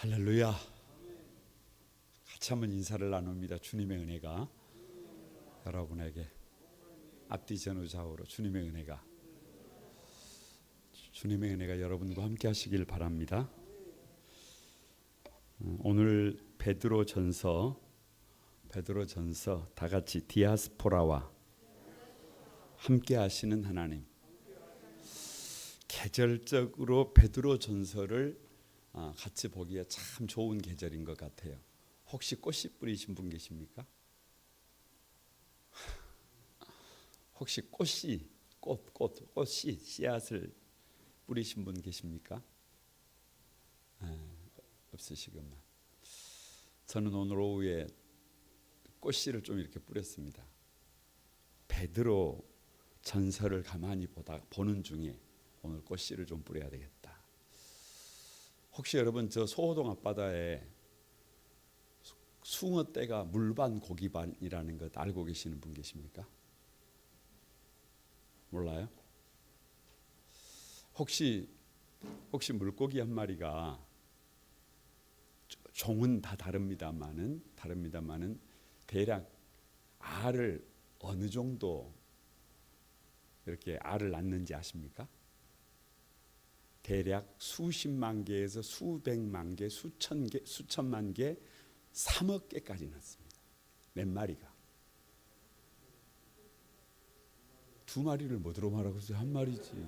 할렐루야. 같이 한번 인사를 나눕니다. 주님의 은혜가 여러분에게 앞뒤 전후 좌우로 주님의 은혜가 여러분과 함께 하시길 바랍니다. 오늘 베드로전서 다 같이 디아스포라와 함께 하시는 하나님. 계절적으로 베드로전서를 같이 보기에 참 좋은 계절인 것 같아요. 혹시 꽃씨 뿌리신 분 계십니까? 혹시 꽃씨 씨앗을 뿌리신 분 계십니까? 없으시구나. 저는 오늘 오후에 꽃씨를 좀 이렇게 뿌렸습니다. 베드로 전서를 가만히 보는 중에 오늘 꽃씨를 좀 뿌려야 되겠다. 혹시 여러분 저 소호동 앞바다에 숭어떼가 물반 고기반이라는 것 알고 계시는 분 계십니까? 몰라요? 혹시 물고기 한 마리가 종은 다 다릅니다마는 대략 알을 어느 정도 이렇게 알을 낳는지 아십니까? 대략 수십만 개에서 수백만 개, 수천 개, 수천만 개, 3억 개까지 낳습니다. 몇 마리가? 두 마리를 뭐로 말하고 있어요? 한 마리지.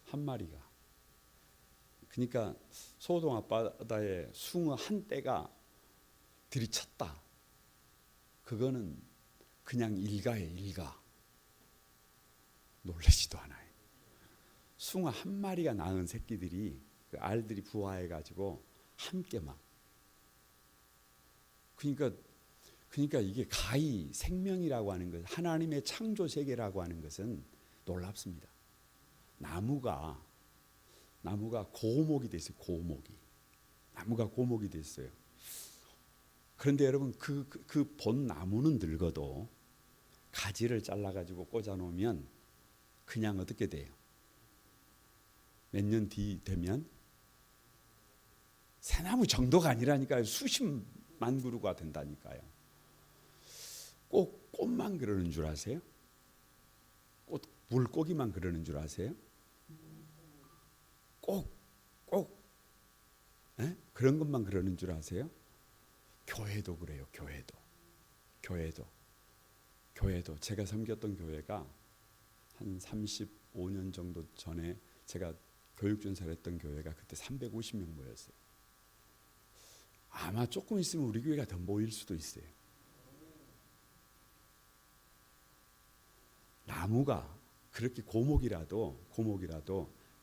한 마리가. 그러니까 소호동 앞바다에 숭어 한 떼가 들이쳤다. 그거는 그냥 일가. 놀라지도 않아요. 숭어 한 마리가 낳은 새끼들이 그 알들이 부화해가지고 함께 막. 그러니까 이게 가히 생명이라고 하는 것, 하나님의 창조 세계라고 하는 것은 놀랍습니다. 나무가 고목이 됐어요. 나무가 고목이 됐어요. 그런데 여러분 그 본 나무는 늙어도 가지를 잘라가지고 꽂아놓으면 그냥 어떻게 돼요? 몇 년 뒤 되면 새나무 정도가 아니라니까요. 수십만 그루가 된다니까요. 꼭 꽃만 그러는 줄 아세요? 물고기만 그러는 줄 아세요? 꼭 그런 것만 그러는 줄 아세요? 교회도 그래요. 교회도 제가 섬겼던 교회가 한 35년 정도 전에 제가 교육준사를 했던 교회가 그때 350명 모였어요. 아마 조금 있으면 우리 교회가 더 모일 수도 있어요. 나무가 그렇게 고목이라도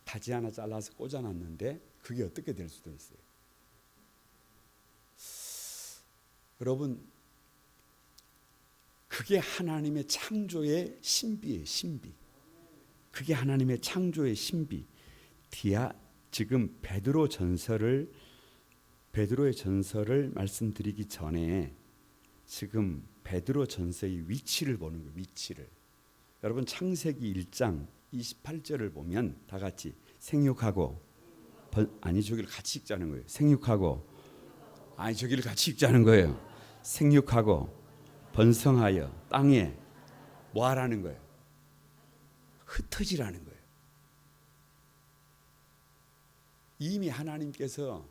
가지 하나 잘라서 꽂아놨는데 그게 어떻게 될 수도 있어요. 여러분, 그게 하나님의 창조의 신비예요. 그게 하나님의 창조의 신비. 지금 베드로의 전서를 말씀드리기 전에 지금 베드로 전서의 위치를 보는 거예요. 위치를. 여러분 창세기 1장 28절을 보면 다 같이 생육하고 저기를 같이 읽자는 거예요. 저기를 같이 읽자는 거예요. 생육하고 번성하여 땅에 뭐 하라는 거예요? 흩어지라는 거예요. 이미 하나님께서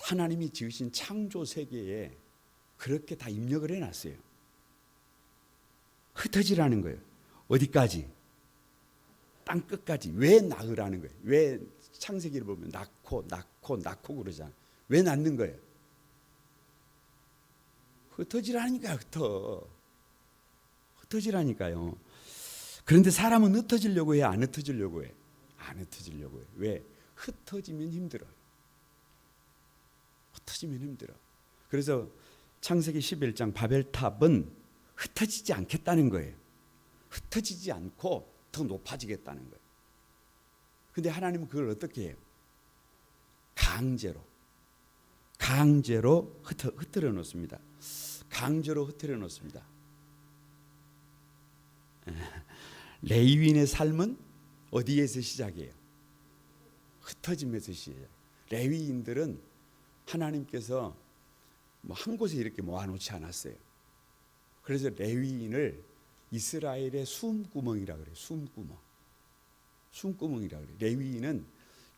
하나님이 지으신 창조 세계에 그렇게 다 입력을 해놨어요. 흩어지라는 거예요. 어디까지? 땅 끝까지. 왜 낳으라는 거예요? 왜 창세기를 보면 낳고 그러잖아요. 왜 낳는 거예요? 흩어지라니까요. 흩어지라니까요. 그런데 사람은 흩어지려고 해요? 안 흩어지려고 해요? 안 흩어지려고 해요. 왜? 흩어지면 힘들어요. 그래서 창세기 11장 바벨탑은 흩어지지 않겠다는 거예요. 흩어지지 않고 더 높아지겠다는 거예요. 근데 하나님은 그걸 어떻게 해요? 강제로 흩어려 놓습니다. 레위인의 삶은 어디에서 시작해요? 흩어짐에서 시작. 레위인들은 하나님께서 뭐 한 곳에 이렇게 모아놓지 않았어요. 그래서 레위인을 이스라엘의 숨구멍이라 그래요. 숨구멍이라 그래요. 레위인은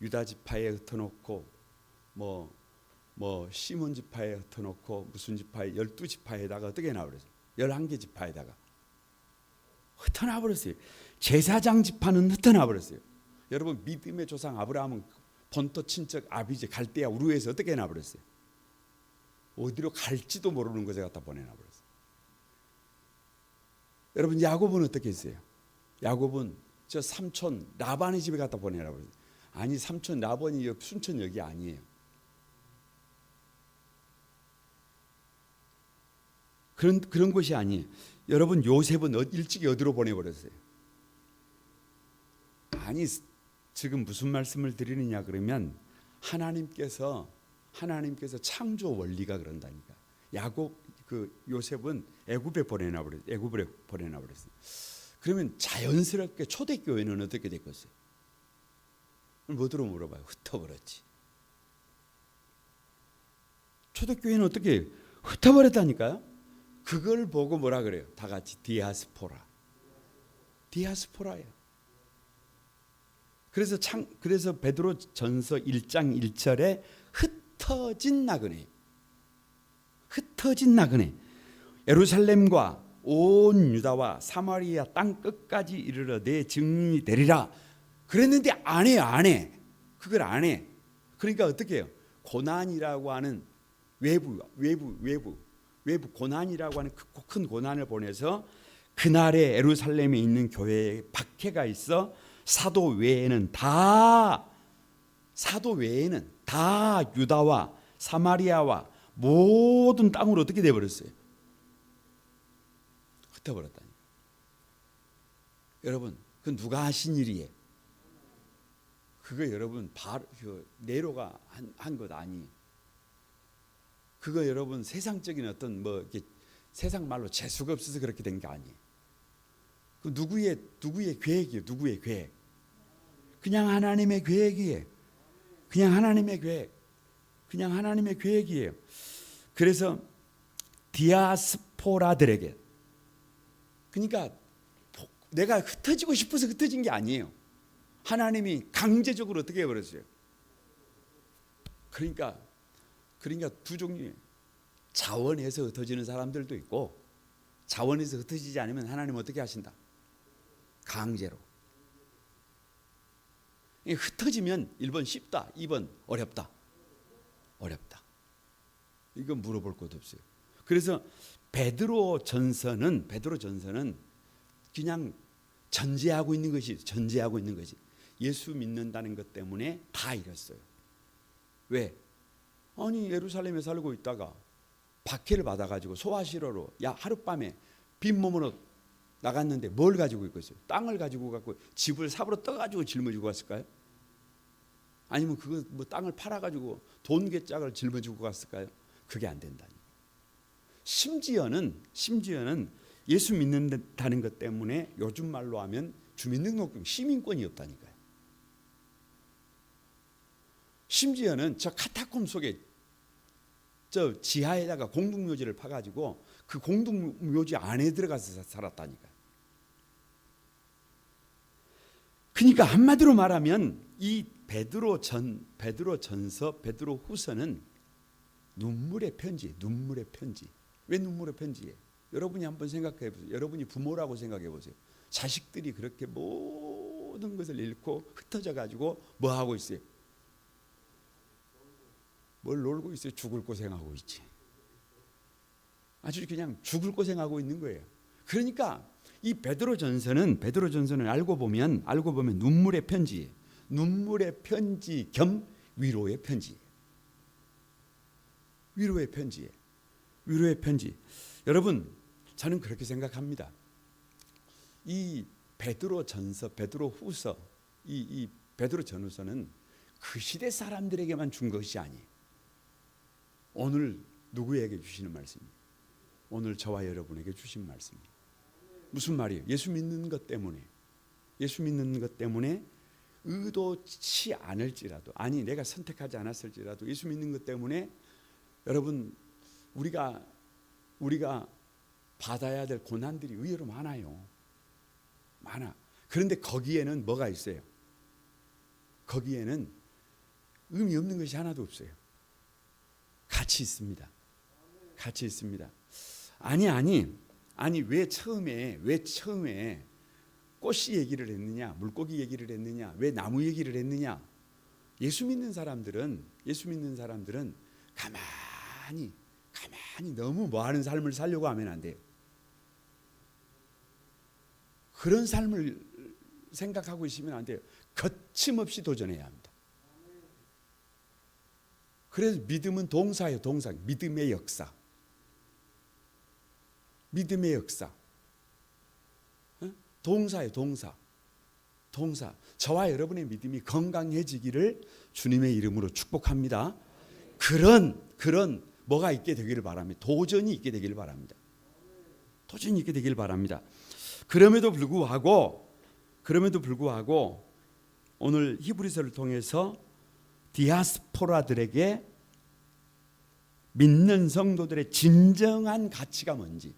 유다 지파에 흩어놓고 뭐 시몬 지파에 흩어놓고 무슨 지파에 12지파에다가 어떻게 나버렸어요? 11개 지파에다가 흩어놔버렸어요. 제사장 지파는 흩어놔버렸어요. 여러분 믿음의 조상 아브라함은 본토 친척 아비지 갈대아 우르에서 어떻게 해놔버렸어요? 어디로 갈지도 모르는 곳에 갖다 보내놔버렸어요. 여러분 야곱은 어떻게 했어요? 야곱은 저 삼촌 라반의 집에 갖다 보내놔버렸어요. 아니 삼촌 라반이 순천 여기 아니에요. 그런 곳이 아니에요. 여러분 요셉은 일찍이 어디로 보내버렸어요? 아니 지금 무슨 말씀을 드리느냐 그러면 하나님께서 창조 원리가 그런다니까. 요셉은 애굽에 보내놔버렸어요. 그러면 자연스럽게 초대교회는 어떻게 됐겠어요? 뭐들어 물어봐요. 흩어버렸지. 초대교회는 어떻게 흩어버렸다니까요? 그걸 보고 뭐라 그래요? 다 같이 디아스포라예요. 그래서 베드로전서 1장 1절에 흩어진 나그네 예루살렘과 온 유다와 사마리아 땅 끝까지 이르러 내 증인이 되리라 그랬는데 안 해. 그걸 안 해. 그러니까 어떻게 해요? 고난이라고 하는 외부 고난이라고 하는 큰 고난을 보내서 그날에 예루살렘에 있는 교회에 박해가 있어 사도 외에는 다 유다와 사마리아와 모든 땅으로 어떻게 돼버렸어요? 흩어버렸다니. 여러분 그 누가 하신 일이에요? 그거 여러분 네로가 한 것 아니에요. 그거 여러분 세상적인 어떤 이렇게 세상 말로 재수가 없어서 그렇게 된 게 아니에요. 그 누구의 계획이에요? 누구의 계획? 그냥 하나님의 계획이에요. 그냥 하나님의 계획이에요. 그래서 디아스포라들에게, 그러니까 내가 흩어지고 싶어서 흩어진 게 아니에요. 하나님이 강제적으로 어떻게 해버렸어요? 그러니까 두 종류예요. 자원해서 흩어지는 사람들도 있고, 자원해서 흩어지지 않으면 하나님은 어떻게 하신다? 강제로. 흩어지면 1번 쉽다, 2번 어렵다. 이건 물어볼 것도 없어요. 그래서 베드로전서는 그냥 전제하고 있는 것이 예수 믿는다는 것 때문에 다 이랬어요. 왜? 아니 예루살렘에 살고 있다가 박해를 받아가지고 소아시로로 하룻밤에 빈몸으로 나갔는데 뭘 가지고 있겠어요? 땅을 가지고 갖고 집을 삽으로 떠가지고 짊어지고 갔을까요? 아니면 그거 땅을 팔아가지고 돈개짝을 짊어지고 갔을까요? 그게 안 된다니. 심지어는 예수 믿는다는 것 때문에 요즘 말로 하면 주민등록증 시민권이 없다니까요. 심지어는 저 카타콤 속에 저 지하에다가 공동묘지를 파가지고 그 공동묘지 안에 들어가서 살았다니까요. 그러니까 한마디로 말하면 이 베드로전서, 베드로후서는 눈물의 편지. 왜 눈물의 편지예요? 여러분이 한번 생각해 보세요. 여러분이 부모라고 생각해 보세요. 자식들이 그렇게 모든 것을 잃고 흩어져 가지고 뭐 하고 있어요? 뭘 놀고 있어요? 죽을 고생하고 있지. 아주 그냥 죽을 고생하고 있는 거예요. 그러니까 이 베드로전서는 알고 보면 눈물의 편지예요. 눈물의 편지 겸 위로의 편지. 위로의 편지. 여러분, 저는 그렇게 생각합니다. 이 베드로전서, 베드로후서, 이 베드로전후서는 그 시대 사람들에게만 준 것이 아니에요. 오늘 누구에게 주시는 말씀이에요? 오늘 저와 여러분에게 주신 말씀이에요. 무슨 말이에요? 예수 믿는 것 때문에 의도치 않을지라도, 아니 내가 선택하지 않았을지라도 예수 믿는 것 때문에 여러분 우리가 받아야 될 고난들이 의외로 많아요. 많아. 그런데 거기에는 뭐가 있어요? 거기에는 의미 없는 것이 하나도 없어요. 가치 있습니다. 가치 있습니다. 아니 왜 처음에 꽃이 얘기를 했느냐, 물고기 얘기를 했느냐, 왜 나무 얘기를 했느냐? 예수 믿는 사람들은 가만히 너무 뭐하는 삶을 살려고 하면 안 돼요. 그런 삶을 생각하고 있으면 안 돼요. 거침없이 도전해야 합니다. 그래서 믿음은 동사예요. 동사. 믿음의 역사. 믿음의 역사. 동사예요. 동사. 저와 여러분의 믿음이 건강해지기를 주님의 이름으로 축복합니다. 그런 뭐가 있게 되기를 바랍니다. 도전이 있게 되기를 바랍니다. 도전이 있게 되기를 바랍니다. 그럼에도 불구하고 오늘 히브리서를 통해서 디아스포라들에게 믿는 성도들의 진정한 가치가 뭔지,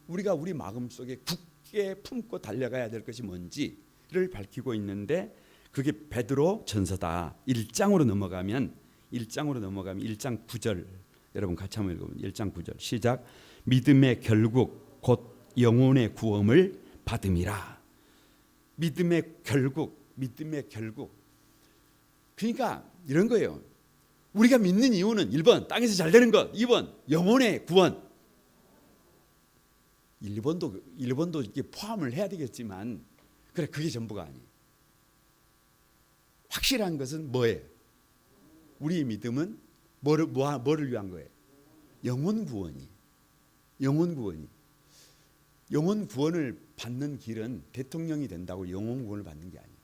우리가 우리 마음속에 굳게 품고 달려가야 될 것이 뭔지를 밝히고 있는데, 그게 베드로 전서다. 1장으로 넘어가면 1장 9절, 여러분 같이 한번 읽어보면 1장 9절 시작. 믿음의 결국 곧 영혼의 구원을 받음이라. 믿음의 결국. 그러니까 이런 거예요. 우리가 믿는 이유는 1번 땅에서 잘 되는 것, 2번 영혼의 구원. 1번도 이게 포함을 해야 되겠지만, 그래 그게 전부가 아니에요. 확실한 것은 뭐예요? 우리의 믿음은 뭐를 위한 거예요? 영혼 구원이. 영혼 구원을 받는 길은 대통령이 된다고 영혼 구원을 받는 게 아니에요.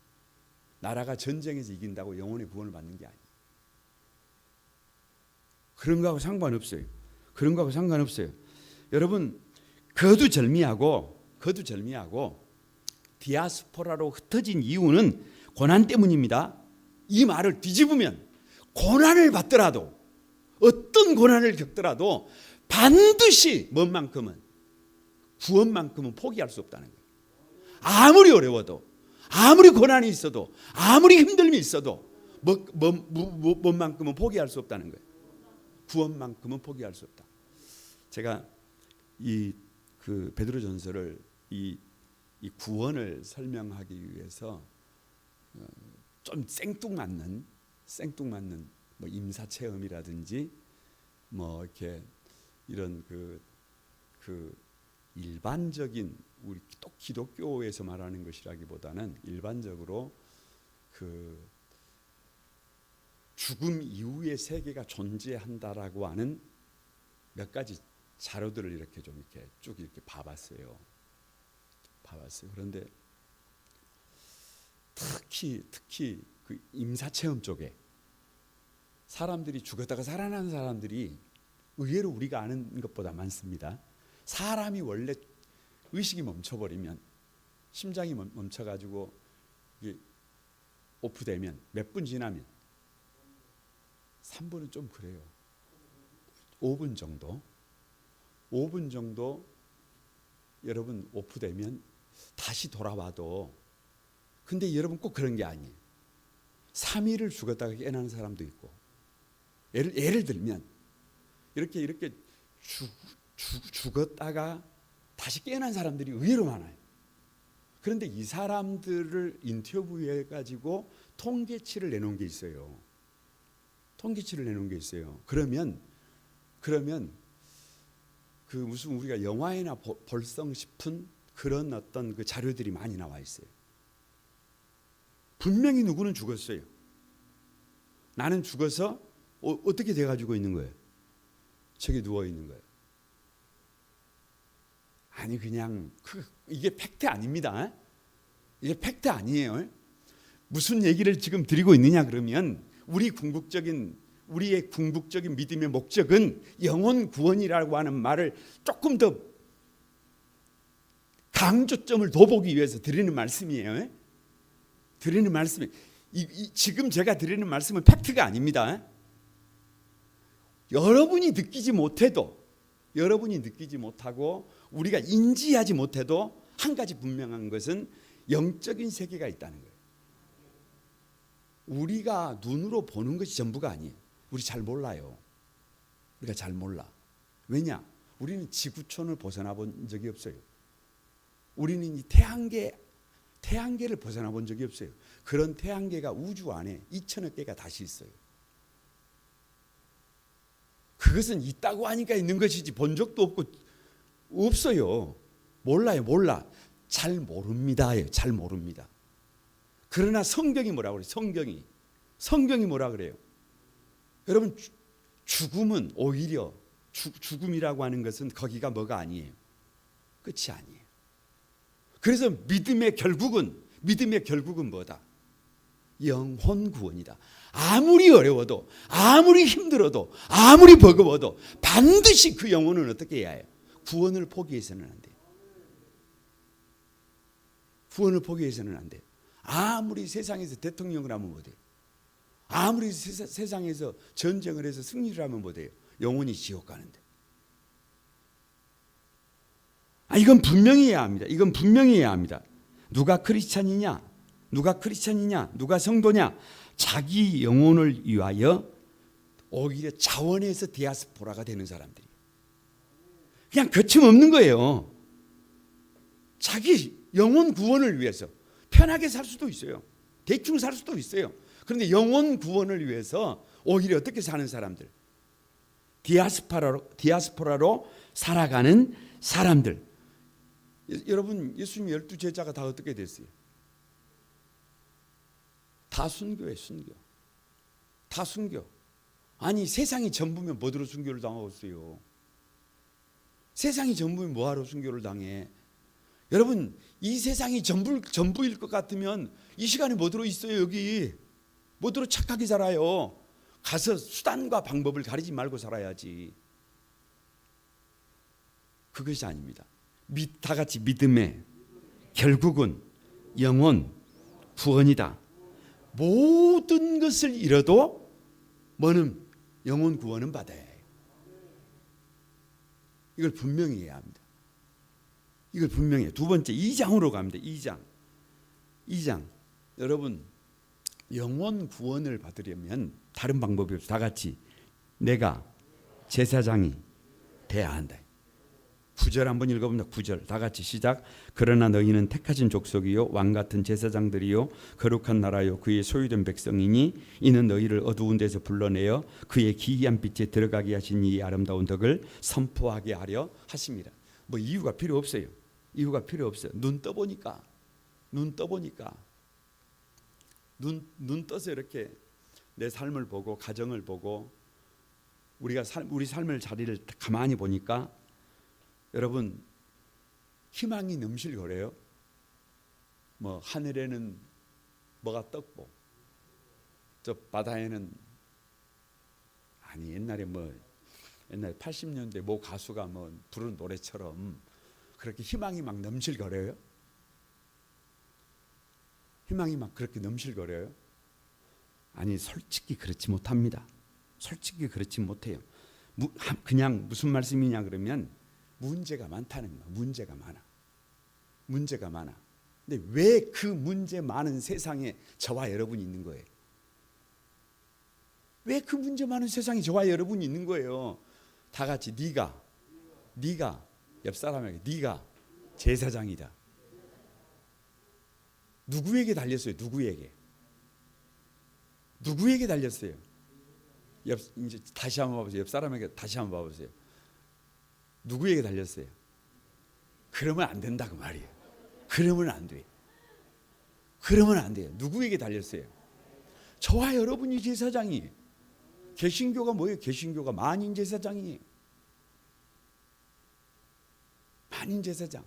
나라가 전쟁에서 이긴다고 영혼의 구원을 받는 게 아니에요. 그런 거하고 상관없어요. 여러분 거두절미하고 디아스포라로 흩어진 이유는 고난 때문입니다. 이 말을 뒤집으면 고난을 받더라도, 어떤 고난을 겪더라도 반드시 구원만큼은 포기할 수 없다는 거예요. 아무리 어려워도, 아무리 고난이 있어도, 아무리 힘듦이 있어도 뭐만큼은 포기할 수 없다는 거예요. 구원만큼은 포기할 수 없다. 제가 그 베드로전서를 이 구원을 설명하기 위해서 좀 생뚱맞는 뭐 임사 체험이라든지 뭐 이렇게 이런 그 일반적인 우리 또 기독교에서 말하는 것이라기보다는 일반적으로 그 죽음 이후의 세계가 존재한다라고 하는 몇 가지 자료들을 이렇게 좀 이렇게 쭉 이렇게 봐봤어요. 그런데 특히 그 임사체험 쪽에 사람들이 죽었다가 살아나는 사람들이 의외로 우리가 아는 것보다 많습니다. 사람이 원래 의식이 멈춰버리면, 심장이 멈춰가지고 이게 오프되면 몇 분 지나면, 3분은 좀 그래요. 5분 정도 여러분 오프되면 다시 돌아와도, 근데 여러분 꼭 그런 게 아니에요. 3일을 죽었다가 깨어나는 사람도 있고, 예를 들면 이렇게 죽었다가 다시 깨어난 사람들이 의외로 많아요. 그런데 이 사람들을 인터뷰해 가지고 통계치를 내놓은 게 있어요. 그러면 그 무슨 우리가 영화에나 볼성 싶은 그런 어떤 그 자료들이 많이 나와 있어요. 분명히 누구는 죽었어요. 나는 죽어서 어떻게 돼가지고 있는 거예요? 저기 누워 있는 거예요. 아니 그냥 이게 팩트 아닙니다. 이게 팩트 아니에요. 무슨 얘기를 지금 드리고 있느냐 그러면, 우리의 궁극적인 믿음의 목적은 영혼 구원이라고 하는 말을 조금 더 강조점을 둬보기 위해서 드리는 말씀이에요. 지금 제가 드리는 말씀은 팩트가 아닙니다. 여러분이 느끼지 못해도, 여러분이 느끼지 못하고 우리가 인지하지 못해도 한 가지 분명한 것은 영적인 세계가 있다는 거예요. 우리가 눈으로 보는 것이 전부가 아니에요. 우리 잘 몰라요. 우리가 잘 몰라. 왜냐? 우리는 지구촌을 벗어나 본 적이 없어요. 우리는 이 태양계를 벗어나 본 적이 없어요. 그런 태양계가 우주 안에 2천억 개가 다시 있어요. 그것은 있다고 하니까 있는 것이지 본 적도 없고 없어요. 몰라요. 몰라. 잘 모릅니다예요. 잘 모릅니다. 그러나 성경이 뭐라고 그래요? 성경이 뭐라 그래요? 여러분, 죽음은 오히려 죽음이라고 하는 것은 거기가 뭐가 아니에요. 끝이 아니에요. 그래서 믿음의 결국은 뭐다? 영혼 구원이다. 아무리 어려워도, 아무리 힘들어도, 아무리 버거워도 반드시 그 영혼은 어떻게 해야 해요? 구원을 포기해서는 안 돼요. 구원을 포기해서는 안 돼요. 아무리 세상에서 대통령을 하면 못해요. 아무리 세상에서 전쟁을 해서 승리를 하면 못해요. 영혼이 지옥 가는데. 이건 분명히 해야 합니다. 이건 분명히 해야 합니다. 누가 크리스찬이냐? 누가 성도냐? 자기 영혼을 위하여 오히려 자원해서 디아스포라가 되는 사람들이 그냥 거침없는 거예요. 자기 영혼 구원을 위해서 편하게 살 수도 있어요. 대충 살 수도 있어요. 그런데 영혼 구원을 위해서 오히려 어떻게 사는 사람들, 디아스포라로 살아가는 사람들. 여러분, 예수님 12제자가 다 어떻게 됐어요? 다 순교예요. 다 순교. 아니, 세상이 전부면 뭐로 순교를 당하고 있어요? 세상이 전부면 뭐하러 순교를 당해? 여러분, 이 세상이 전부일 것 같으면 이 시간에 뭐로 있어요? 여기 뭐로 착하게 살아요? 가서 수단과 방법을 가리지 말고 살아야지. 그것이 아닙니다. 다 같이 믿음의 결국은 영혼 구원이다. 모든 것을 잃어도 뭐는 영혼 구원은 받아야 해요. 이걸 분명히 해야 합니다. 이걸 분명히 해요. 두 번째 2장으로 갑니다. 2장. 여러분, 영혼 구원을 받으려면 다른 방법이 없어요. 다 같이 내가 제사장이 돼야 한다. 9절 한번 읽어봅니다. 9절 다 같이 시작. 그러나 너희는 택하신 족속이요 왕같은 제사장들이요 거룩한 나라요 그의 소유된 백성이니 이는 너희를 어두운 데서 불러내어 그의 기이한 빛에 들어가게 하신 이 아름다운 덕을 선포하게 하려 하십니다. 뭐 이유가 필요 없어요. 이유가 필요 없어요. 눈 떠보니까 눈 떠서 이렇게 내 삶을 보고 가정을 보고 우리 삶의 자리를 가만히 보니까 여러분, 희망이 넘실거려요. 뭐 하늘에는 뭐가 떴고 저 바다에는 옛날에 80년대 모 가수가 부른 노래처럼 그렇게 희망이 막 넘실거려요. 희망이 막 그렇게 넘실거려요. 솔직히 그렇지 못합니다. 솔직히 그렇지 못해요. 그냥 무슨 말씀이냐 그러면 문제가 많다는 거예요. 문제가 많아. 근데 왜 그 문제 많은 세상에 저와 여러분이 있는 거예요? 왜 그 문제 많은 세상에 저와 여러분이 있는 거예요? 다 같이 네가 옆 사람에게 네가 제사장이다. 누구에게 달렸어요? 누구에게 달렸어요? 이제 다시 한번 봐보세요. 옆 사람에게 다시 한번 봐보세요. 누구에게 달렸어요? 그러면 안 된다 그 말이에요. 그러면 안 돼. 그러면 안 돼요. 누구에게 달렸어요? 저와 여러분이 제사장이에요. 개신교가 뭐예요? 개신교가 만인 제사장이에요. 만인 제사장.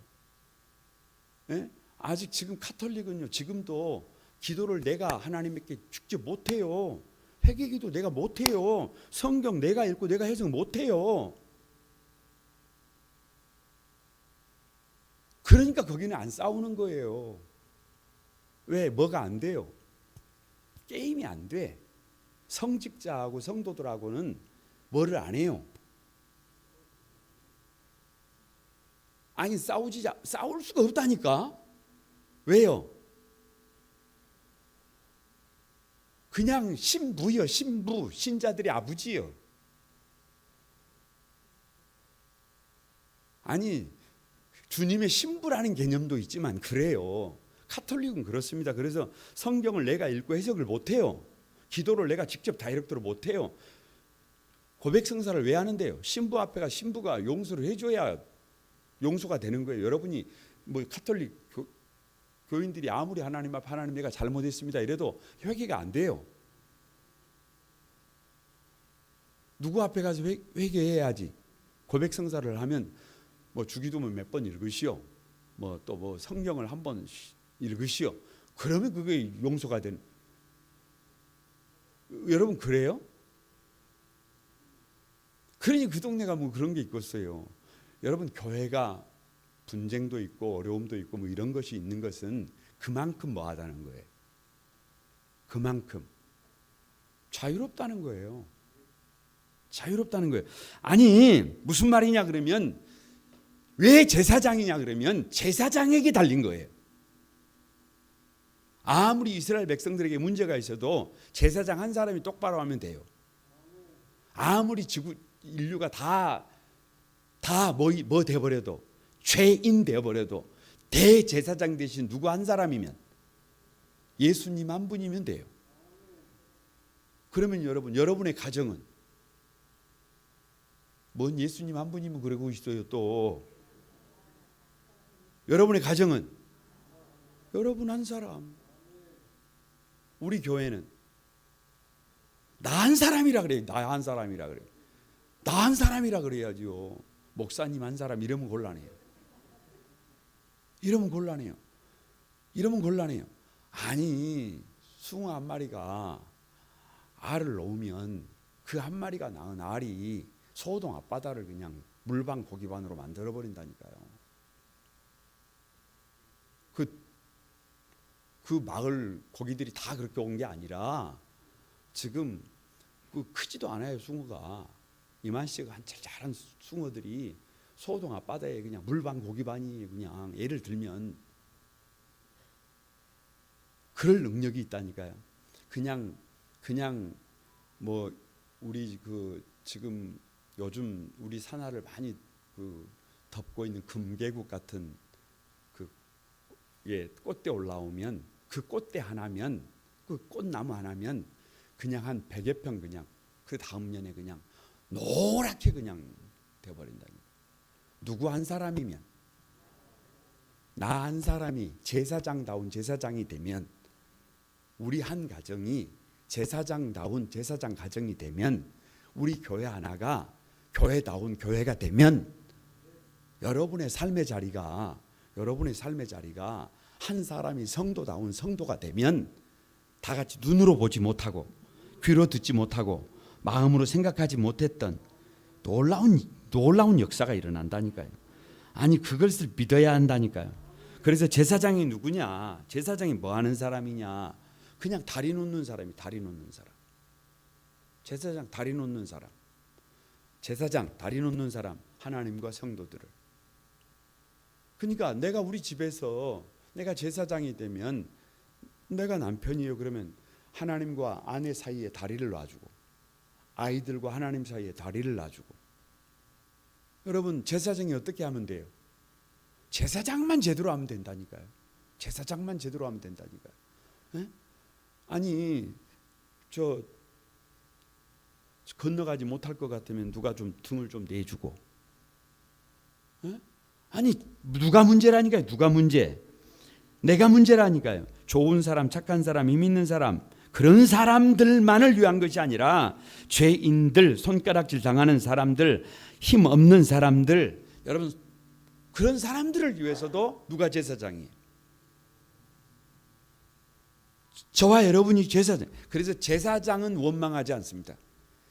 예? 아직 지금 카톨릭은요. 지금도 기도를 내가 하나님께 직접 못해요. 회개기도 내가 못해요. 성경 내가 읽고 내가 해석 못해요. 그러니까 거기는 안 싸우는 거예요. 왜? 뭐가 안 돼요? 게임이 안 돼. 성직자하고 성도들하고는 뭐를 안 해요. 아니 싸울 수가 없다니까. 왜요? 그냥 신부요, 신부, 신자들의 아버지요. 아니 주님의 신부라는 개념도 있지만 그래요. 카톨릭은 그렇습니다. 그래서 성경을 내가 읽고 해석을 못해요. 기도를 내가 직접 다이렉트로 못해요. 고백성사를 왜 하는데요? 신부 앞에가 신부가 용서를 해줘야 용서가 되는 거예요. 여러분이 뭐 카톨릭 교인들이 아무리 하나님 앞 하나님 내가 잘못했습니다 이래도 회개가 안 돼요. 누구 앞에 가서 회개해야지. 고백성사를 하면 뭐 주기도문 몇 번 읽으시오. 뭐 또 뭐 성경을 한 번 읽으시오. 그러면 그게 용서가 되는. 여러분 그래요? 그러니 그 동네가 뭐 그런 게 있겠어요. 여러분 교회가 분쟁도 있고 어려움도 있고 뭐 이런 것이 있는 것은 그만큼 뭐하다는 거예요. 그만큼 자유롭다는 거예요. 자유롭다는 거예요. 아니 무슨 말이냐 그러면 왜 제사장이냐 그러면 제사장에게 달린 거예요. 아무리 이스라엘 백성들에게 문제가 있어도 제사장 한 사람이 똑바로 하면 돼요. 아무리 인류가 다 뭐 돼버려도 죄인 되어버려도 대제사장 대신 누구 한 사람이면 예수님 한 분이면 돼요. 그러면 여러분의 가정은 뭔 예수님 한 분이면 그러고 있어요. 또 여러분의 가정은 여러분 한 사람. 우리 교회는 나 한 사람이라 그래요. 나 한 사람이라 그래요. 나 한 사람이라 그래야지요. 목사님 한 사람 이러면 곤란해요. 이러면 곤란해요. 아니 숭어 한 마리가 알을 놓으면 그 한 마리가 낳은 알이 소동 앞바다를 그냥 물방 고기반으로 만들어 버린다니까요. 그 마을 고기들이 다 그렇게 온 게 아니라 지금 크지도 않아요. 숭어가 이만씩 한 잘한 숭어들이 소동 앞바다에 그냥 물방 고기반이 그냥 예를 들면 그럴 능력이 있다니까요. 그냥 뭐 우리 지금 요즘 우리 산하를 많이 덮고 있는 금계국 같은 꽃대 올라오면 그 꽃대 하나면 그 꽃나무 하나면 그냥 한 100여 평 그냥 그 다음 년에 그냥 노랗게 그냥 되어버린다니까. 누구 한 사람이면 나 한 사람이 제사장다운 제사장이 되면 우리 한 가정이 제사장다운 제사장 가정이 되면 우리 교회 하나가 교회다운 교회가 되면 여러분의 삶의 자리가 한 사람이 성도다운 성도가 되면 다 같이 눈으로 보지 못하고 귀로 듣지 못하고 마음으로 생각하지 못했던 놀라운 역사가 일어난다니까요. 아니 그것을 믿어야 한다니까요. 그래서 제사장이 누구냐? 제사장이 뭐 하는 사람이냐? 그냥 다리 놓는 사람이 다리 놓는 사람. 제사장 다리 놓는 사람. 제사장 다리 놓는 사람 하나님과 성도들을. 그러니까 내가 우리 집에서 내가 제사장이 되면 내가 남편이에요. 그러면 하나님과 아내 사이에 다리를 놔주고 아이들과 하나님 사이에 다리를 놔주고. 여러분 제사장이 어떻게 하면 돼요? 제사장만 제대로 하면 된다니까요. 제사장만 제대로 하면 된다니까요. 에? 아니 저 건너가지 못할 것 같으면 누가 좀 등을 좀 내주고. 에? 아니 누가 문제라니까요. 누가 문제? 내가 문제라니까요. 좋은 사람, 착한 사람, 힘 있는 사람 그런 사람들만을 위한 것이 아니라 죄인들, 손가락질 당하는 사람들, 힘 없는 사람들, 여러분 그런 사람들을 위해서도 누가 제사장이에요? 저와 여러분이 제사장. 그래서 제사장은 원망하지 않습니다.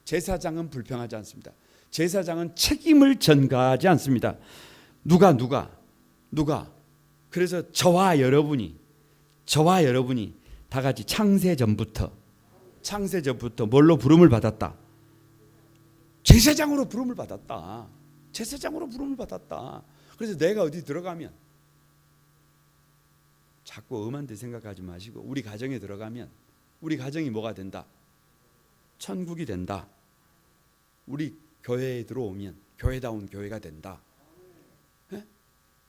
제사장은 불평하지 않습니다. 제사장은 책임을 전가하지 않습니다. 누가 그래서 저와 여러분이 다 같이 창세 전부터 창세전부터 뭘로 부름을 받았다? 제사장으로 부름을 받았다. 제사장으로 부름을 받았다. 그래서 내가 어디 들어가면 자꾸 엄한 데 생각하지 마시고 우리 가정에 들어가면 우리 가정이 뭐가 된다? 천국이 된다. 우리 교회에 들어오면 교회다운 교회가 된다. 네?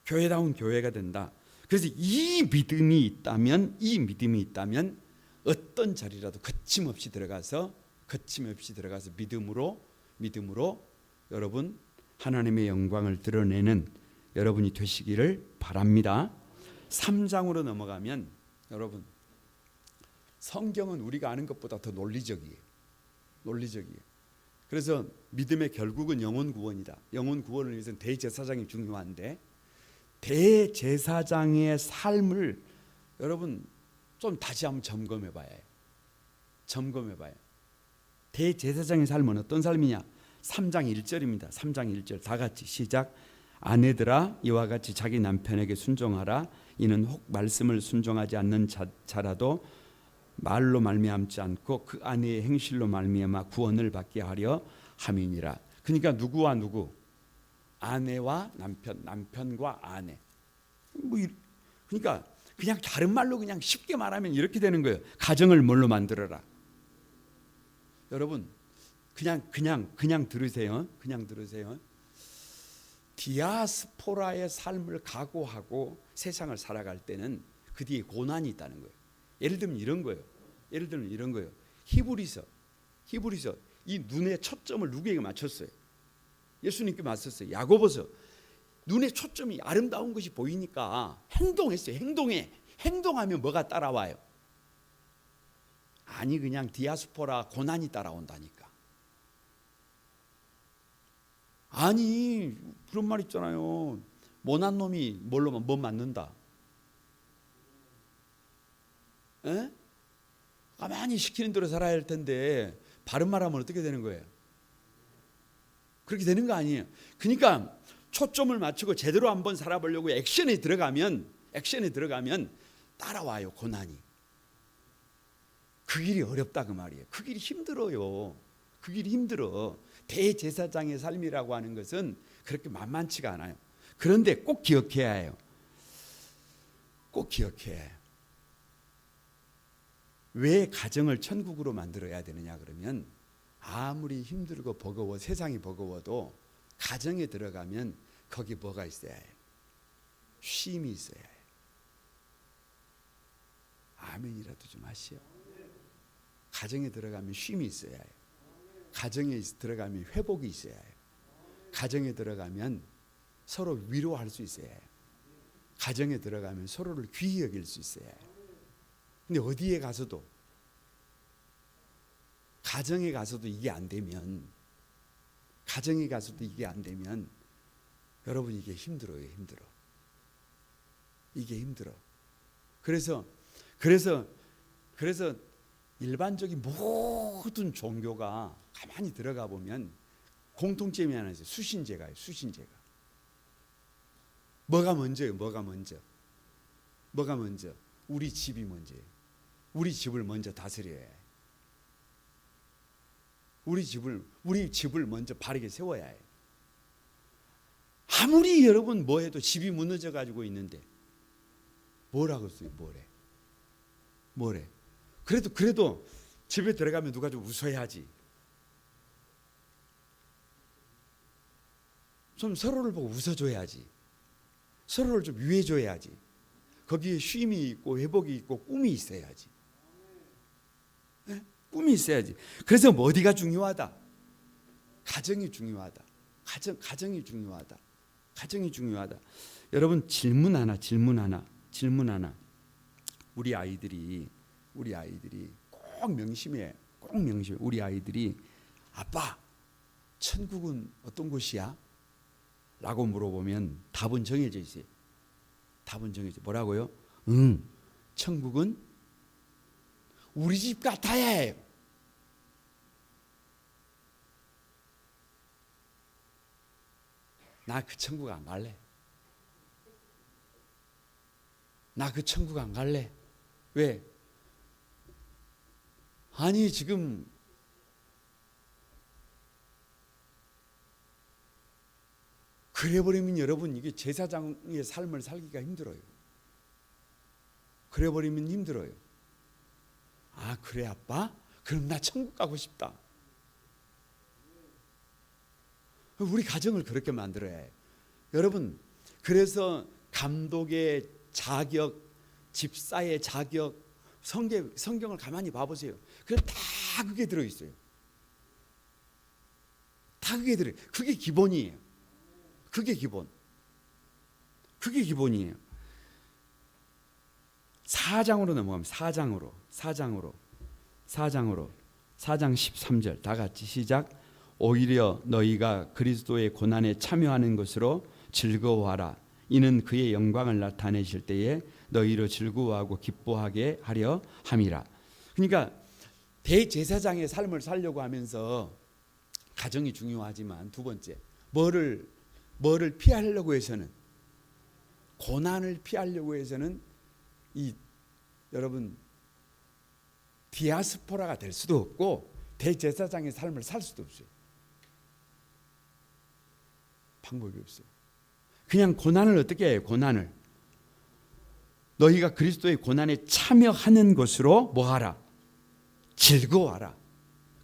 교회다운 교회가 된다. 그래서 이 믿음이 있다면 어떤 자리라도 거침없이 들어가서 믿음으로 여러분 하나님의 영광을 드러내는 여러분이 되시기를 바랍니다. 3장으로 넘어가면 여러분 성경은 우리가 아는 것보다 더 논리적이에요. 그래서 믿음의 결국은 영혼 구원이다. 영혼 구원을 위해서는 대제사장이 중요한데 대제사장의 삶을 여러분 좀 다시 한번 점검해 봐야 해요. 대제사장의 삶은 어떤 삶이냐? 3장 1절입니다. 3장 1절 다 같이 시작. 아내들아 이와 같이 자기 남편에게 순종하라. 이는 혹 말씀을 순종하지 않는 자라도 말로 말미암지 않고 그 아내의 행실로 말미암아 구원을 받게 하려 함이니라. 그러니까 누구와 누구? 아내와 남편, 남편과 아내. 그러니까 그냥 다른 말로 그냥 쉽게 말하면 이렇게 되는 거예요. 가정을 뭘로 만들어라. 여러분 그냥 들으세요. 디아스포라의 삶을 각오하고 세상을 살아갈 때는 그 뒤에 고난이 있다는 거예요. 예를 들면 이런 거예요. 히브리서 이 눈의 초점을 누구에게 맞췄어요? 예수님께 맞췄어요. 야고보서 눈의 초점이 아름다운 것이 보이니까 행동했어요. 행동하면 뭐가 따라와요? 아니 그냥 디아스포라 고난이 따라온다니까. 아니 그런 말 있잖아요. 모난 놈이 뭐 맞는다. 에? 가만히 시키는 대로 살아야 할 텐데 바른 말하면 어떻게 되는 거예요? 그렇게 되는 거 아니에요. 그러니까 초점을 맞추고 제대로 한번 살아보려고 액션에 들어가면 따라와요 고난이. 그 길이 어렵다 그 말이에요. 그 길이 힘들어요. 대제사장의 삶이라고 하는 것은 그렇게 만만치가 않아요. 그런데 꼭 기억해야 해요. 왜 가정을 천국으로 만들어야 되느냐 그러면 아무리 힘들고 버거워 세상이 버거워도 가정에 들어가면 거기 뭐가 있어야 해요? 쉼이 있어야 해요. 아멘이라도 좀 하시오. 가정에 들어가면 쉼이 있어야 해요. 가정에 들어가면 회복이 있어야 해요. 가정에 들어가면 서로 위로할 수 있어야 해요. 가정에 들어가면 서로를 귀히 여길 수 있어야 해요. 근데 어디에 가서도 가정에 가서도 이게 안 되면 여러분 이게 힘들어요. 이게 힘들어. 그래서 일반적인 모든 종교가 가만히 들어가 보면 공통점이 하나 있어요. 수신제가요. 뭐가 먼저예요? 우리 집이 먼저예요. 우리 집을 먼저 다스려야 해요. 우리 집을 먼저 바르게 세워야 해요. 아무리 여러분 뭐 해도 집이 무너져 가지고 있는데 뭐라고 써요? 뭐래? 그래도 집에 들어가면 누가 좀 웃어야지. 좀 서로를 보고 웃어줘야지. 서로를 좀 위해줘야지. 거기에 쉼이 있고 회복이 있고 꿈이 있어야지. 네? 꿈이 있어야지. 그래서 어디가 중요하다? 가정이 중요하다. 가정이 중요하다. 여러분 질문 하나. 우리 아이들이 꼭 명심해. 우리 아이들이 아빠 천국은 어떤 곳이야? 라고 물어보면 답은 정해져 있어요. 뭐라고요? 천국은 우리 집 같아야 해요. 나 그 천국 안 갈래. 왜? 아니 지금 그래버리면 여러분 이게 제사장의 삶을 살기가 힘들어요. 그래버리면 힘들어요. 아 그래 아빠? 그럼 나 천국 가고 싶다. 우리 가정을 그렇게 만들어야 해요. 여러분 그래서 감독의 자격, 집사의 자격, 성경을 가만히 봐보세요. 그럼 다 그게 들어있어요. 다 그게 들어요. 그게 기본이에요. 그게 기본. 그게 기본이에요. 4장으로 넘어가면 4장 13절 다 같이 시작. 오히려 너희가 그리스도의 고난에 참여하는 것으로 즐거워하라. 이는 그의 영광을 나타내실 때에 너희로 즐거워하고 기뻐하게 하려 함이라. 그러니까 대제사장의 삶을 살려고 하면서 가정이 중요하지만 두 번째 뭐를 피하려고 해서는 고난을 피하려고 해서는 이 여러분 디아스포라가 될 수도 없고 대제사장의 삶을 살 수도 없어요. 방법이 없어요. 그냥 고난을 어떻게 해요? 고난을 너희가 그리스도의 고난에 참여하는 것으로 뭐하라? 즐거워하라.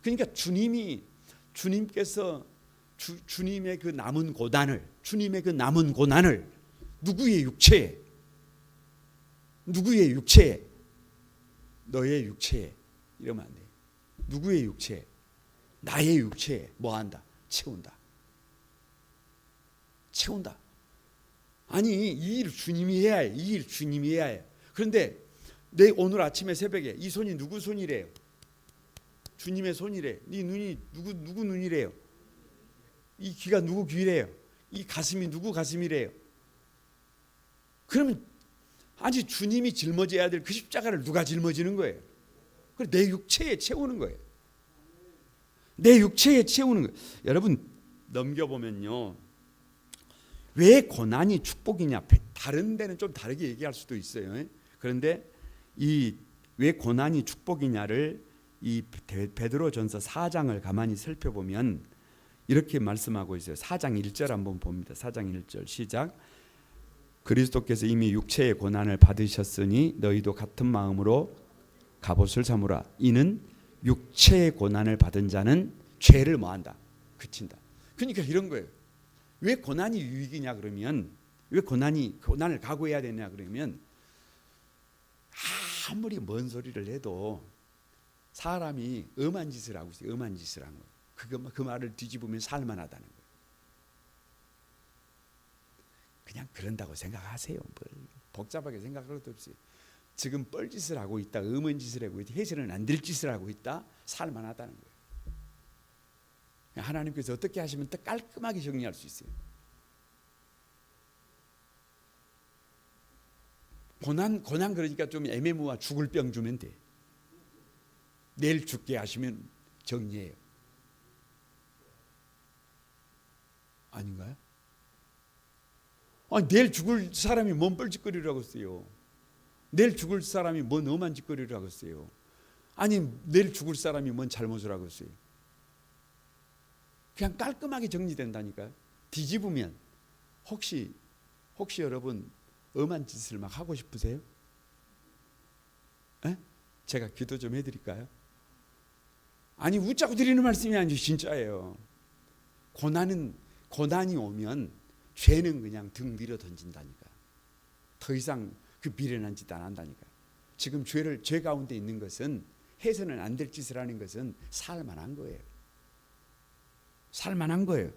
그러니까 주님께서 주님의 그 남은 고난을 누구의 육체에 너의 육체에 이러면 안 돼요. 누구의 육체에? 나의 육체에 뭐한다? 채운다. 아니 이 일 주님이 해야 해. 이 일 주님이 해야 해. 그런데 내 오늘 아침에 새벽에 이 손이 누구 손이래요? 주님의 손이래. 이 눈이 누구 눈이래요? 이 귀가 누구 귀래요? 이 가슴이 누구 가슴이래요? 그러면 아직 주님이 짊어져야 될 그 십자가를 누가 짊어지는 거예요? 그래 내 육체에 채우는 거예요. 내 육체에 채우는 거예요. 여러분 넘겨보면요. 왜 고난이 축복이냐? 다른 데는 좀 다르게 얘기할 수도 있어요. 그런데 이 왜 고난이 축복이냐를 이 베드로전서 4장을 가만히 살펴보면 이렇게 말씀하고 있어요. 4장 1절 한번 봅니다. 4장 1절 시작. 그리스도께서 이미 육체의 고난을 받으셨으니 너희도 같은 마음으로 갑옷을 삼으라. 이는 육체의 고난을 받은 자는 죄를 뭐한다? 그친다. 그러니까 이런 거예요. 왜 고난이 유익이냐 그러면 왜 고난을 각오해야 되냐 그러면 아무리 뭔 소리를 해도 사람이 엄한 짓을 하고 있어요. 엄한 짓을 한 거예요. 그 말을 뒤집으면 살만하다는 거예요. 그냥 그런다고 생각하세요. 뭘 복잡하게 생각할 것도 없어요. 지금 뻘짓을 하고 있다, 엄한 짓을 하고 있다, 해서는 안 될 짓을 하고 있다, 살만하다는 거예요. 하나님께서 어떻게 하시면 더 깔끔하게 정리할 수 있어요. 고난 그러니까 좀 애매모호한 죽을 병 주면 돼. 내일 죽게 하시면 정리해요. 아닌가요? 내일 죽을 사람이 뭔 뻘짓거리라고 했어요. 내일 죽을 사람이 뭔 엄한 짓거리라고 했어요. 아니 내일 죽을 사람이 뭔 잘못을 하고 있어요. 그냥 깔끔하게 정리된다니까요. 뒤집으면 혹시 여러분 엄한 짓을 막 하고 싶으세요? 에? 제가 기도 좀 해드릴까요? 아니 웃자고 드리는 말씀이 아니죠. 진짜예요. 고난이 오면 죄는 그냥 등 밀어 던진다니까. 더 이상 그 미련한 짓 안 한다니까. 지금 죄 가운데 있는 것은 해서는 안 될 짓을 하는 것은 살만한 거예요. 살만한 거예요.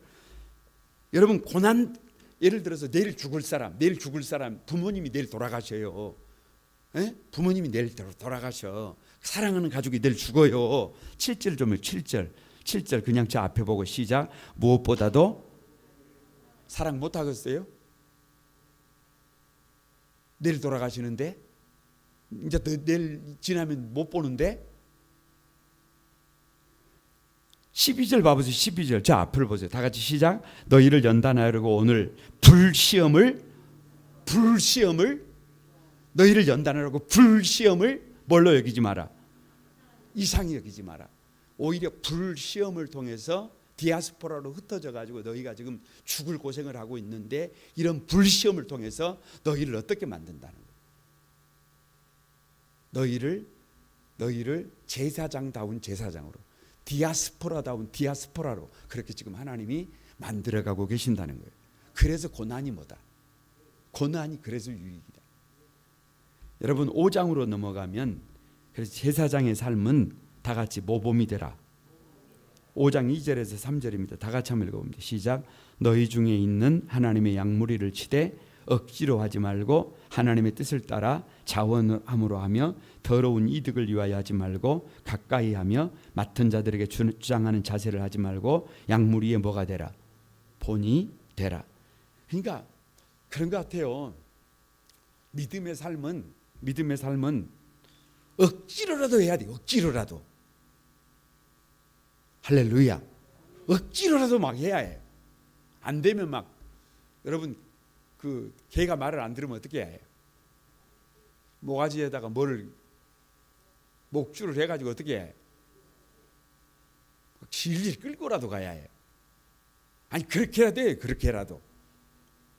여러분 고난 예를 들어서 내일 죽을 사람 부모님이 내일 돌아가셔요. 에? 부모님이 내일 돌아가셔. 사랑하는 가족이 내일 죽어요. 7절 좀 7절 그냥 저 앞에 보고 시작. 무엇보다도 사랑 못 하겠어요? 내일 돌아가시는데 이제 내일 지나면 못 보는데 12절 봐보세요. 12절 저 앞을 보세요. 다 같이 시작. 너희를 연단하려고 오늘 불시험을 너희를 연단하려고 불시험을 뭘로 여기지 마라. 이상히 여기지 마라. 오히려 불시험을 통해서 디아스포라로 흩어져 가지고 너희가 지금 죽을 고생을 하고 있는데 이런 불시험을 통해서 너희를 어떻게 만든다는 거예요. 너희를 제사장다운 제사장으로, 디아스포라다운 디아스포라로 그렇게 지금 하나님이 만들어가고 계신다는 거예요. 그래서 고난이 뭐다? 고난이 그래서 유익이다. 여러분 5장으로 넘어가면 그래서 제사장의 삶은 다 같이 모범이 되라. 5장 2절에서 3절입니다. 다 같이 한번 읽어봅니다. 시작. 너희 중에 있는 하나님의 양무리를 치되 억지로 하지 말고 하나님의 뜻을 따라 자원함으로 하며 더러운 이득을 위하여 하지 말고 가까이 하며 맡은 자들에게 주장하는 자세를 하지 말고 양무리에 뭐가 되라? 본이 되라. 그러니까 그런 것 같아요. 믿음의 삶은 억지로라도 해야 돼요. 억지로라도. 할렐루야. 억지로라도 막 해야 해요. 안 되면 막 여러분 그 개가 말을 안 들으면 어떻게 해야 해요? 모가지에다가 목줄을 해가지고 어떻게 해야 해요? 질질 끌고라도 가야 해요. 아니 그렇게라도 해요. 그렇게라도.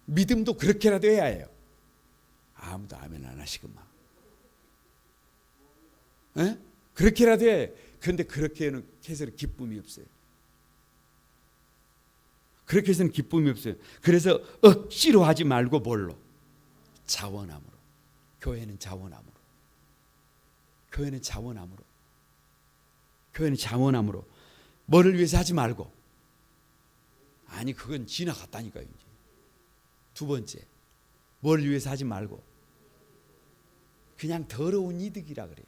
믿음도 그렇게라도 해야 해요. 아무도 아멘 안 하시구만. 에? 그렇게라도 해. 그런데 그렇게 해서는 기쁨이 없어요. 그렇게 해서는 기쁨이 없어요. 그래서 억지로 하지 말고 뭘로? 자원함으로. 교회는 자원함으로. 교회는 자원함으로. 교회는 자원함으로. 뭐를 위해서 하지 말고. 아니 그건 지나갔다니까요. 이제. 두 번째. 뭘 위해서 하지 말고. 그냥 더러운 이득이라 그래요.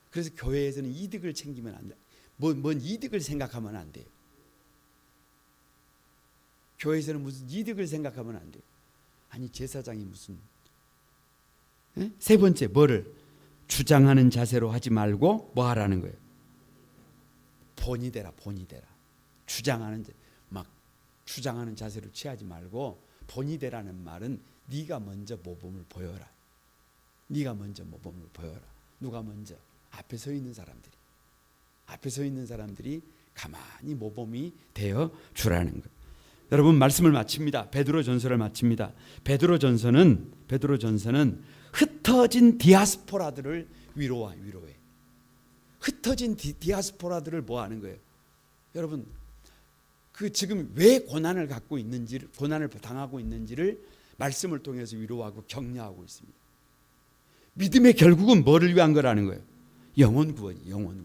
그래서 교회에서는 이득을 챙기면 안 돼. 뭔 이득을 생각하면 안 돼요. 교회에서는 무슨 이득을 생각하면 안 돼요. 아니 제사장이 무슨 세 번째 뭐를 주장하는 자세로 하지 말고 뭐 하라는 거예요. 본이 되라. 주장하는 자세로 취하지 말고 본이 되라는 말은 네가 먼저 모범을 보여라. 네가 먼저 모범을 보여라. 누가 먼저? 앞에 서 있는 사람들이 가만히 모범이 되어 주라는 것. 여러분 말씀을 마칩니다. 베드로전서를 마칩니다. 베드로전서는 흩어진 디아스포라들을 위로해. 흩어진 디아스포라들을 뭐 하는 거예요? 여러분 그 지금 왜 고난을 당하고 있는지를 말씀을 통해서 위로하고 격려하고 있습니다. 믿음의 결국은 뭐를 위한 거라는 거예요? 영혼 구원이에요.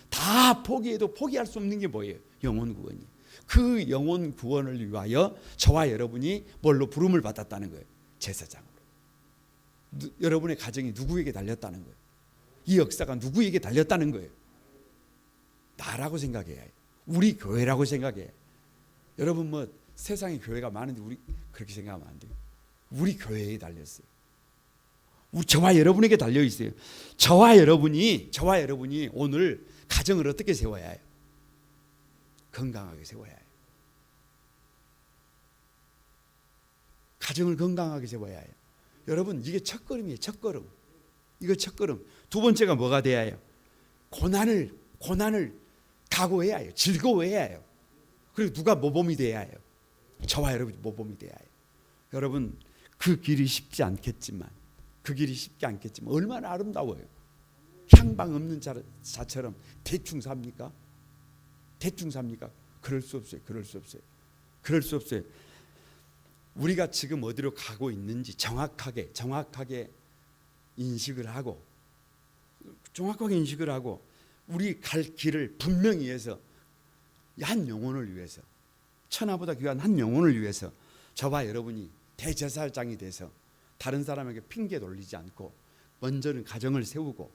다 포기해도 포기할 수 없는 게 뭐예요? 영혼 구원이에요. 그 영혼 구원을 위하여 저와 여러분이 뭘로 부름을 받았다는 거예요? 제사장으로. 여러분의 가정이 누구에게 달렸다는 거예요? 이 역사가 누구에게 달렸다는 거예요? 나라고 생각해야 해요. 우리 교회라고 생각해요. 여러분 뭐 세상에 교회가 많은데 우리 그렇게 생각하면 안 돼요. 우리 교회에 달렸어요. 저와 여러분에게 달려 있어요. 저와 여러분이 오늘 가정을 어떻게 세워야 해요? 건강하게 세워야 해요. 가정을 건강하게 세워야 해요. 여러분 이게 첫걸음이에요. 첫걸음. 이거 첫걸음. 두 번째가 뭐가 돼야 해요? 고난을 각오해야 해요. 즐거워해야 해요. 그리고 누가 모범이 돼야 해요? 저와 여러분이 모범이 돼야 해요. 여러분 그 길이 쉽지 않겠지만 얼마나 아름다워요. 향방 없는 자처럼 대충 삽니까? 그럴 수 없어요. 우리가 지금 어디로 가고 있는지 정확하게 인식을 하고 우리 갈 길을 분명히 해서 한 영혼을 위해서, 천하보다 귀한 한 영혼을 위해서 저와 여러분이 대제사장이 돼서 다른 사람에게 핑계 돌리지 않고 먼저는 가정을 세우고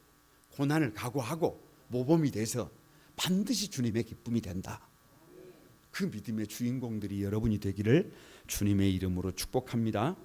고난을 각오하고 모범이 돼서 반드시 주님의 기쁨이 된다. 그 믿음의 주인공들이 여러분이 되기를 주님의 이름으로 축복합니다.